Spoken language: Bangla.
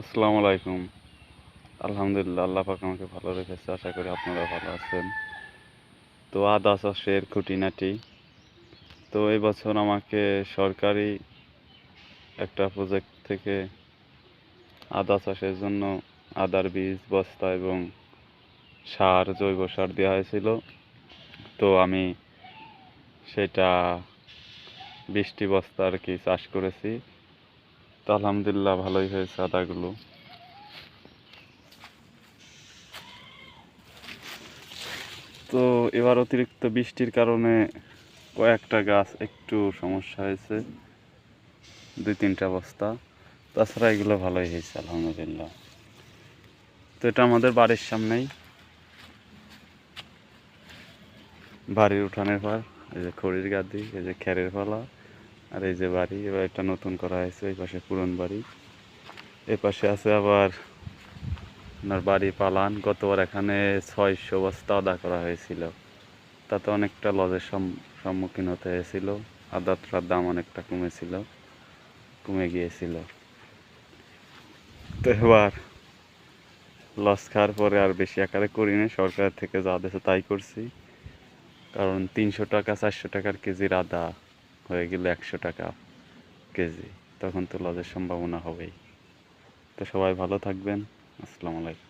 আসসালামু আলাইকুম। আলহামদুলিল্লাহ, আল্লাহ পাক আমাকে ভালো রেখেছে। আশা করি আপনারা ভালো আছেন। তো আদা চাষের খুঁটিনাটি। তো এই বছর আমাকে সরকারি একটা প্রজেক্ট থেকে আদা চাষের জন্য আদার বীজ, বস্তা এবং সার, জৈব সার দেওয়া হয়েছিল। তো আমি সেটা 20টি বস্তা আর কি চাষ করেছি। তো আলহামদুলিল্লাহ ভালোই হয়েছে আদাগুলো। তো এবার অতিরিক্ত বৃষ্টির কারণে কয়েকটা গাছ একটু সমস্যা হয়েছে, 2-3টা বস্তা। তাছাড়া এগুলো ভালোই হয়েছে আলহামদুলিল্লাহ। তো এটা আমাদের বাড়ির সামনেই, বাড়ির উঠানের পর এই যে খড়ির গাদি, এই যে খেরের পালা, আর এই যে বাড়ি। এবার এটা নতুন করা হয়েছে, এই পাশে পুরন বাড়ি, এই পাশে আছে আবার আপনার বাড়ি পালান। গতবার এখানে 600 বস্তা আদা করা হয়েছিল, তাতে অনেকটা লসের সম্মুখীন হতে হয়েছিল। আদাটার দাম অনেকটা কমে গিয়েছিল। তো এবার লস খাওয়ার পরে আর বেশি আকারে করিনি, সরকার থেকে যা দিয়েছে তাই করছি। কারণ 300 টাকা 400 টাকার কেজির আদা হয়ে গেলে 100 টাকা কেজি, তখন তো লসের সম্ভাবনা হবেই। তো সবাই ভালো থাকবেন। আসসালামু আলাইকুম।